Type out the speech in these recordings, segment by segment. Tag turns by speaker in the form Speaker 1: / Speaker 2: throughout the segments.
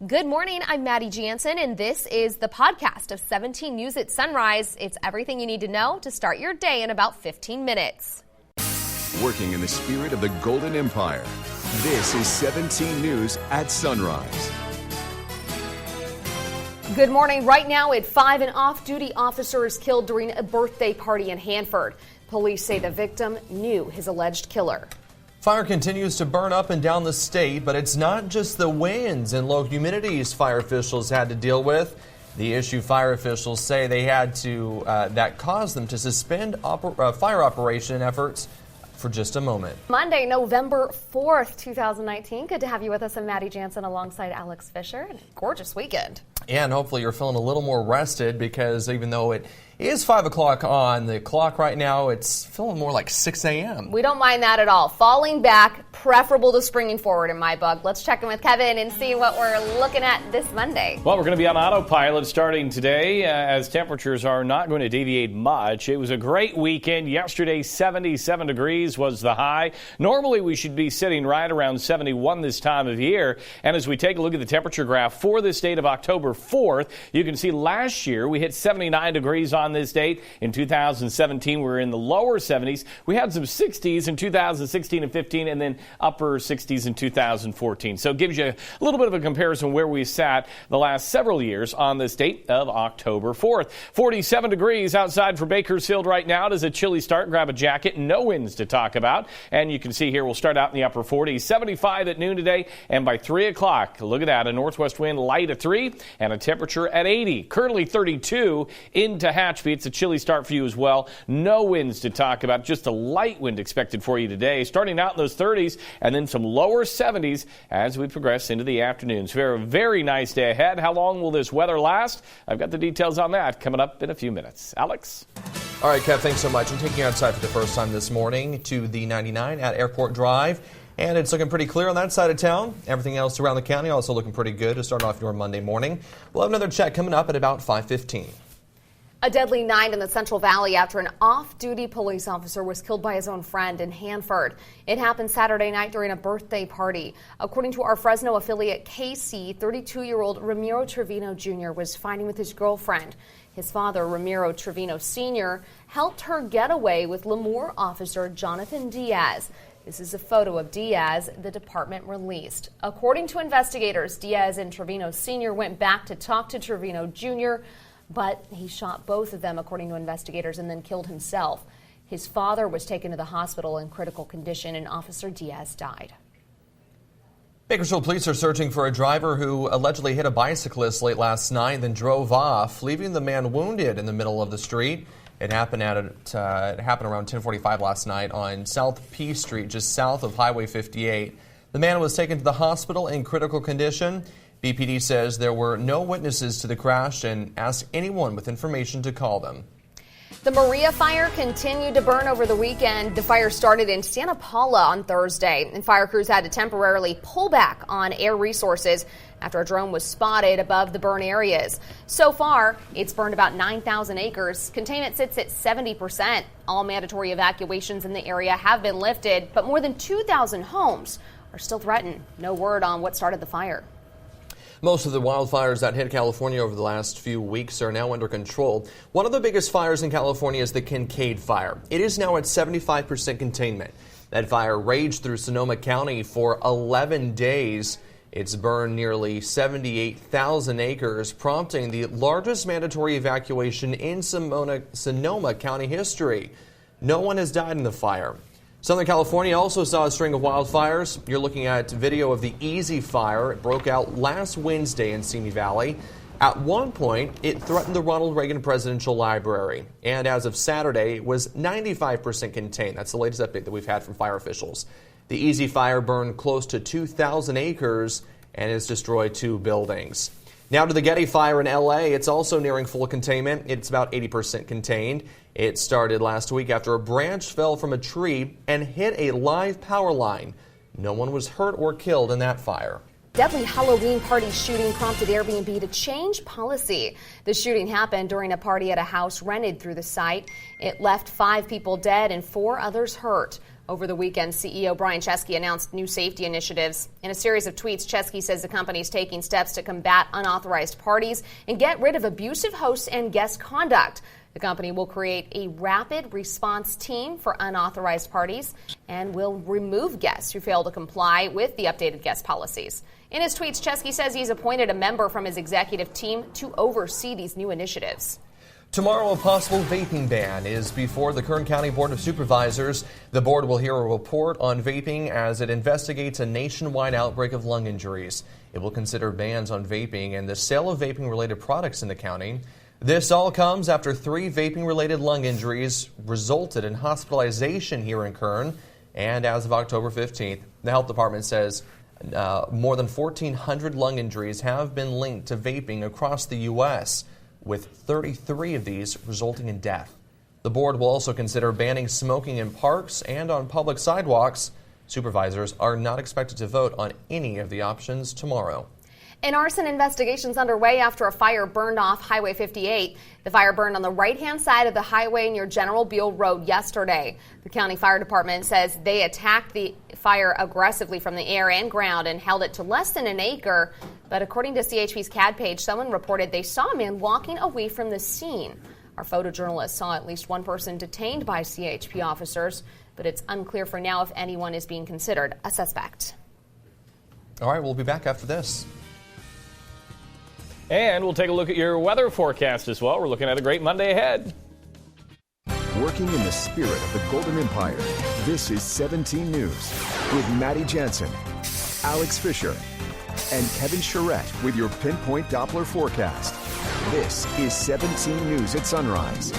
Speaker 1: Good morning, I'm Maddie Jansen, and this is the podcast of 17 News at Sunrise. It's everything you need to know to start your day in about 15 minutes.
Speaker 2: Working in the spirit of the Golden Empire, this is 17 News at Sunrise.
Speaker 1: Good morning. Right now at 5, an off-duty officer is killed during a birthday party in Hanford. Police say the victim knew his alleged killer.
Speaker 3: Fire continues to burn up and down the state, but it's not just the winds and low humidities fire officials had to deal with. The issue fire officials say they had to, that caused them to suspend fire operation efforts for just a moment.
Speaker 1: Monday, November 4th, 2019. Good to have you with us. I'm Maddie Jansen alongside Alex Fisher. And a gorgeous weekend.
Speaker 3: Yeah, and hopefully you're feeling a little more rested because even though it is 5 o'clock on the clock right now, it's feeling more like 6 a.m.
Speaker 1: We don't mind that at all. Falling back, preferable to springing forward in my book. Let's check in with Kevin and see what we're looking at this Monday.
Speaker 4: Well, we're going to be on autopilot starting today as temperatures are not going to deviate much. It was a great weekend. Yesterday, 77 degrees was the high. Normally, we should be sitting right around 71 this time of year. And as we take a look at the temperature graph for this date of October 4th, you can see last year we hit 79 degrees on this date. In 2017, we were in the lower 70s. We had some 60s in 2016 and 15, and then upper 60s in 2014. So it gives you a little bit of a comparison where we sat the last several years on this date of October 4th. 47 degrees outside for Bakersfield right now. It is a chilly start. Grab a jacket. No winds to talk about. And you can see here we'll start out in the upper 40s. 75 at noon today, and by 3 o'clock, look at that, a northwest wind light at 3 and a temperature at 80. Currently 32 in Tehachapi. It's a chilly start for you as well. No winds to talk about. Just a light wind expected for you today. Starting out in those 30s and then some lower 70s as we progress into the afternoons. Very nice day ahead. How long will this weather last? I've got the details on that coming up in a few minutes. Alex?
Speaker 3: All right, Kev, thanks so much. I'm taking you outside for the first time this morning to the 99 at Airport Drive. And it's looking pretty clear on that side of town. Everything else around the county also looking pretty good to start off your Monday morning. We'll have another check coming up at about 5:15.
Speaker 1: A deadly night in the Central Valley after an off-duty police officer was killed by his own friend in Hanford. It happened Saturday night during a birthday party. According to our Fresno affiliate KC, 32-year-old Ramiro Trevino Jr. was fighting with his girlfriend. His father, Ramiro Trevino Sr., helped her get away with Lemoore officer Jonathan Diaz. This is a photo of Diaz the department released. According to investigators, Diaz and Trevino Sr. went back to talk to Trevino Jr., but he shot both of them, according to investigators, and then killed himself. His father was taken to the hospital in critical condition, and Officer Diaz died.
Speaker 3: Bakersfield police are searching for a driver who allegedly hit a bicyclist late last night, then drove off, leaving the man wounded in the middle of the street. It happened around 10:45 last night on South P Street, just south of Highway 58. The man was taken to the hospital in critical condition. BPD says there were no witnesses to the crash and asked anyone with information to call them.
Speaker 1: The Maria fire continued to burn over the weekend. The fire started in Santa Paula on Thursday, and fire crews had to temporarily pull back on air resources after a drone was spotted above the burn areas. So far, it's burned about 9,000 acres. Containment sits at 70%. All mandatory evacuations in the area have been lifted, but more than 2,000 homes are still threatened. No word on what started the fire.
Speaker 3: Most of the wildfires that hit California over the last few weeks are now under control. One of the biggest fires in California is the Kincaid fire. It is now at 75% containment. That fire raged through Sonoma County for 11 days. It's burned nearly 78,000 acres, prompting the largest mandatory evacuation in Sonoma County history. No one has died in the fire. Southern California also saw a string of wildfires. You're looking at video of the Easy Fire. It broke out last Wednesday in Simi Valley. At one point, it threatened the Ronald Reagan Presidential Library. And as of Saturday, it was 95% contained. That's the latest update that we've had from fire officials. The Easy Fire burned close to 2,000 acres and has destroyed 2 buildings. Now to the Getty Fire in L.A. It's also nearing full containment. It's about 80% contained. It started last week after a branch fell from a tree and hit a live power line. No one was hurt or killed in that fire.
Speaker 1: Deadly Halloween party shooting prompted Airbnb to change policy. The shooting happened during a party at a house rented through the site. It left 5 people dead and 4 others hurt. Over the weekend, CEO Brian Chesky announced new safety initiatives. In a series of tweets, Chesky says the company is taking steps to combat unauthorized parties and get rid of abusive hosts and guest conduct. The company will create a rapid response team for unauthorized parties and will remove guests who fail to comply with the updated guest policies. In his tweets, Chesky says he's appointed a member from his executive team to oversee these new initiatives.
Speaker 3: Tomorrow, a possible vaping ban is before the Kern County Board of Supervisors. The board will hear a report on vaping as it investigates a nationwide outbreak of lung injuries. It will consider bans on vaping and the sale of vaping-related products in the county. This all comes after 3 vaping-related lung injuries resulted in hospitalization here in Kern. And as of October 15th, the health department says more than 1,400 lung injuries have been linked to vaping across the U.S., with 33 of these resulting in death. The board will also consider banning smoking in parks and on public sidewalks. Supervisors are not expected to vote on any of the options tomorrow.
Speaker 1: An arson investigation is underway after a fire burned off Highway 58. The fire burned on the right-hand side of the highway near General Beale Road yesterday. The county fire department says they attacked the fire aggressively from the air and ground and held it to less than an acre. But according to CHP's CAD page, someone reported they saw a man walking away from the scene. Our photojournalist saw at least one person detained by CHP officers, but it's unclear for now if anyone is being considered a suspect.
Speaker 3: All right, we'll be back after this.
Speaker 4: And we'll take a look at your weather forecast as well. We're looking at a great Monday ahead.
Speaker 2: Working in the spirit of the Golden Empire, this is 17 News with Maddie Jansen, Alex Fisher, and Kevin Charette with your Pinpoint Doppler forecast. This is 17 News at Sunrise.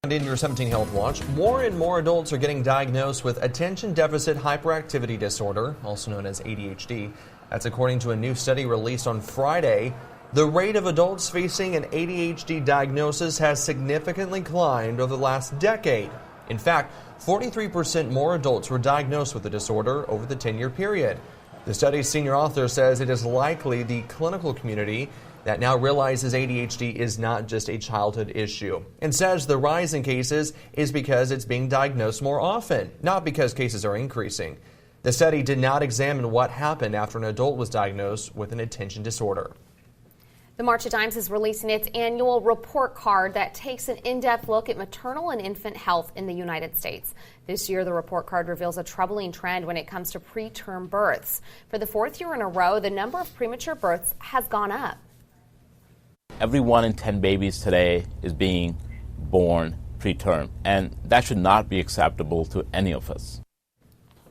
Speaker 3: And in your 17 Health Watch, more and more adults are getting diagnosed with attention deficit hyperactivity disorder, also known as ADHD. That's according to a new study released on Friday. The rate of adults facing an ADHD diagnosis has significantly climbed over the last decade. In fact, 43% more adults were diagnosed with the disorder over the 10-year period. The study's senior author says it is likely the clinical community that now realizes ADHD is not just a childhood issue, and says the rise in cases is because it's being diagnosed more often, not because cases are increasing. The study did not examine what happened after an adult was diagnosed with an attention disorder.
Speaker 1: The March Times is releasing its annual report card that takes an in-depth look at maternal and infant health in the United States. This year, the report card reveals a troubling trend when it comes to preterm births. For the 4th year in a row, the number of premature births has gone up.
Speaker 5: Every 1 in 10 babies today is being born preterm, and that should not be acceptable to any of us.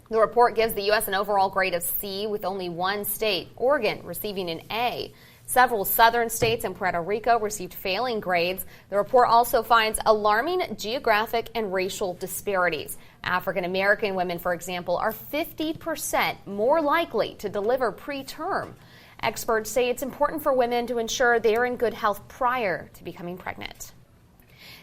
Speaker 1: The report gives the U.S. an overall grade of C, with only one state, Oregon, receiving an A. Several southern states and Puerto Rico received failing grades. The report also finds alarming geographic and racial disparities. African American women, for example, are 50% more likely to deliver preterm. Experts say it's important for women to ensure they're in good health prior to becoming pregnant.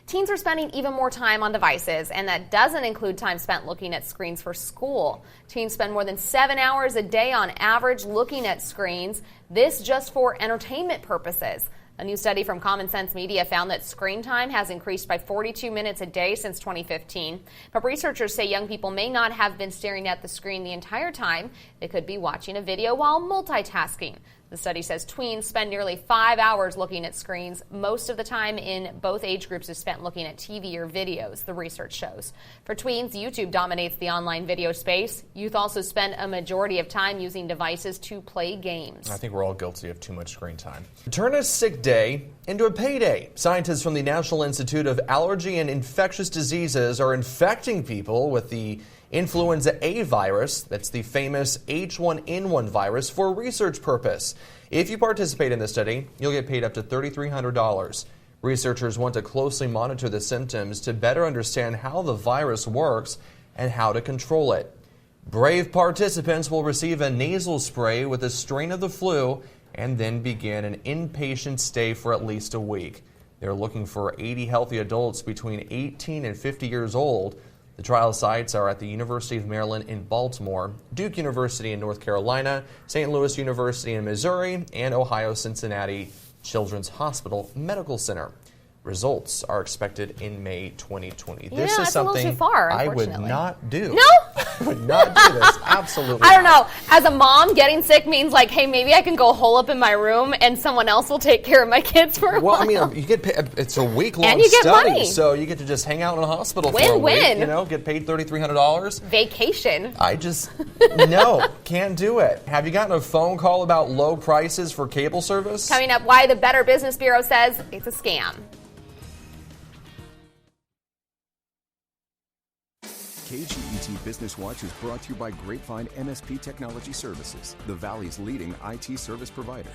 Speaker 1: Teens are spending even more time on devices, and that doesn't include time spent looking at screens for school. Teens spend more than 7 hours a day on average looking at screens, this just for entertainment purposes. A new study from Common Sense Media found that screen time has increased by 42 minutes a day since 2015. But researchers say young people may not have been staring at the screen the entire time. They could be watching a video while multitasking. The study says tweens spend nearly 5 hours looking at screens. Most of the time in both age groups is spent looking at TV or videos, the research shows. For tweens, YouTube dominates the online video space. Youth also spend a majority of time using devices to play games.
Speaker 3: I think we're all guilty of too much screen time. Turn a sick day into a payday. Scientists from the National Institute of Allergy and Infectious Diseases are infecting people with the influenza A virus, that's the famous H1N1 virus, for research purpose. If you participate in the study, you'll get paid up to $3,300. Researchers want to closely monitor the symptoms to better understand how the virus works and how to control it. Brave participants will receive a nasal spray with a strain of the flu and then begin an inpatient stay for at least a week. They're looking for 80 healthy adults between 18 and 50 years old. The trial sites are at the University of Maryland in Baltimore, Duke University in North Carolina, St. Louis University in Missouri, and Ohio Cincinnati Children's Hospital Medical Center. Results are expected in May 2020.
Speaker 1: Yeah,
Speaker 3: This is
Speaker 1: it's a little
Speaker 3: something
Speaker 1: too far,
Speaker 3: I would
Speaker 1: unfortunately.
Speaker 3: not do.
Speaker 1: No?
Speaker 3: I would not do this. Absolutely
Speaker 1: I don't
Speaker 3: not.
Speaker 1: know. As a mom, getting sick means like, hey, maybe I can go hole up in my room and someone else will take care of my kids for a while.
Speaker 3: Well, I mean, you get paid, it's a week-long
Speaker 1: And you get
Speaker 3: study,
Speaker 1: money.
Speaker 3: so you get to just hang out in a hospital for a week,
Speaker 1: Win-win.
Speaker 3: get paid $3,300.
Speaker 1: Vacation.
Speaker 3: I just, no, can't do it. Have you gotten a phone call about low prices for cable service?
Speaker 1: Coming up, why the Better Business Bureau says it's a scam.
Speaker 2: KGET Business Watch is brought to you by Grapevine MSP Technology Services, the Valley's leading IT service provider.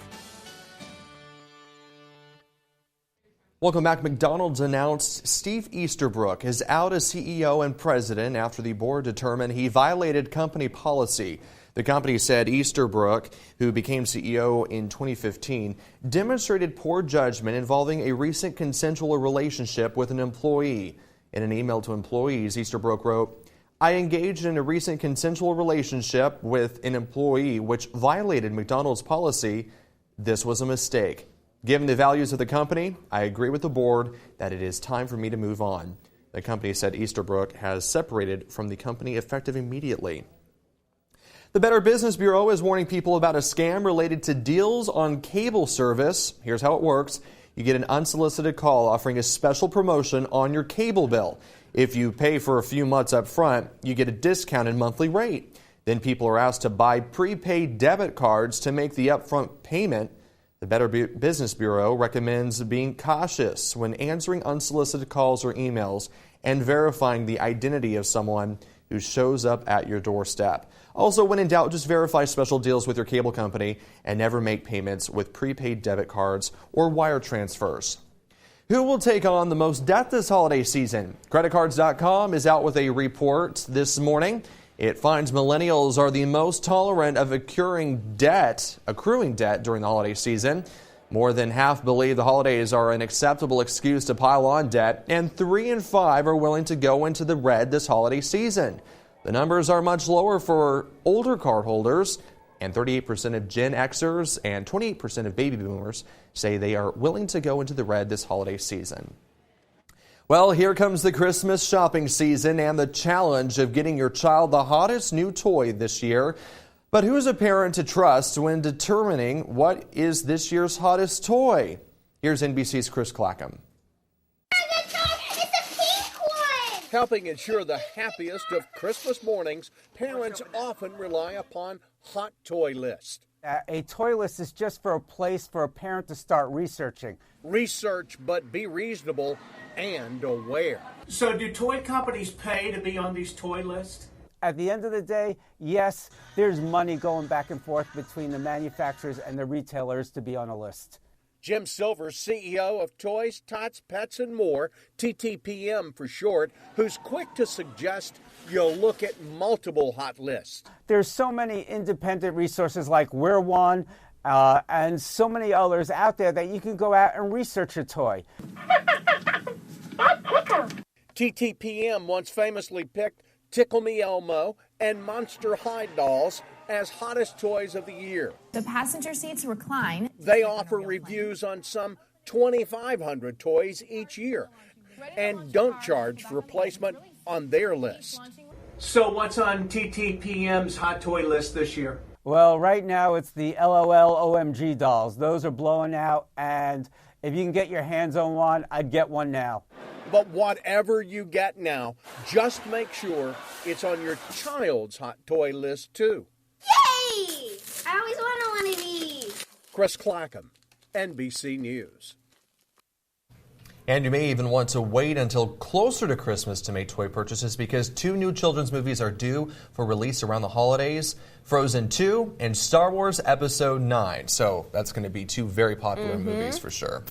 Speaker 3: Welcome back. McDonald's announced Steve Easterbrook is out as CEO and president after the board determined he violated company policy. The company said Easterbrook, who became CEO in 2015, demonstrated poor judgment involving a recent consensual relationship with an employee. In an email to employees, Easterbrook wrote, "I engaged in a recent consensual relationship with an employee which violated McDonald's policy. This was a mistake. Given the values of the company, I agree with the board that it is time for me to move on." The company said Easterbrook has separated from the company effective immediately. The Better Business Bureau is warning people about a scam related to deals on cable service. Here's how it works. You get an unsolicited call offering a special promotion on your cable bill. If you pay for a few months up front, you get a discounted monthly rate. Then people are asked to buy prepaid debit cards to make the upfront payment. The Better Business Bureau recommends being cautious when answering unsolicited calls or emails and verifying the identity of someone who shows up at your doorstep. Also, when in doubt, just verify special deals with your cable company and never make payments with prepaid debit cards or wire transfers. Who will take on the most debt this holiday season? Creditcards.com is out with a report this morning. It finds millennials are the most tolerant of accruing debt during the holiday season. More than half believe the holidays are an acceptable excuse to pile on debt, and 3 in 5 are willing to go into the red this holiday season. The numbers are much lower for older cardholders, and 38% of Gen Xers and 28% of baby boomers say they are willing to go into the red this holiday season. Well, here comes the Christmas shopping season and the challenge of getting your child the hottest new toy this year. But who's a parent to trust when determining what is this year's hottest toy? Here's NBC's Chris Clackham.
Speaker 6: Helping ensure the happiest of Christmas mornings, parents often rely upon hot toy lists.
Speaker 7: A toy list is just for a place for a parent to start researching.
Speaker 6: Research, but be reasonable and aware.
Speaker 8: So do toy companies pay to be on these toy lists?
Speaker 7: At the end of the day, yes, there's money going back and forth between the manufacturers and the retailers to be on a list.
Speaker 6: Jim Silver, CEO of Toys, Tots, Pets, and More, TTPM for short, who's quick to suggest you'll look at multiple hot lists.
Speaker 7: There's so many independent resources like We're One and so many others out there that you can go out and research a toy.
Speaker 6: TTPM once famously picked Tickle Me Elmo and Monster High dolls as hottest toys of the year.
Speaker 9: The passenger seats recline.
Speaker 6: They offer reviews on some 2,500 toys each year and don't charge for placement on their list.
Speaker 8: So what's on TTPM's hot toy list this year?
Speaker 7: Well, right now it's the LOL OMG dolls. Those are blowing out, and if you can get your hands on one, I'd get one now.
Speaker 6: But whatever you get now, just make sure it's on your child's hot toy list too.
Speaker 10: Yay! I always wanted one of these.
Speaker 6: Chris Clackham, NBC News.
Speaker 3: And you may even want to wait until closer to Christmas to make toy purchases because 2 new children's movies are due for release around the holidays. Frozen 2 and Star Wars Episode 9. So that's going to be 2 very popular movies for sure.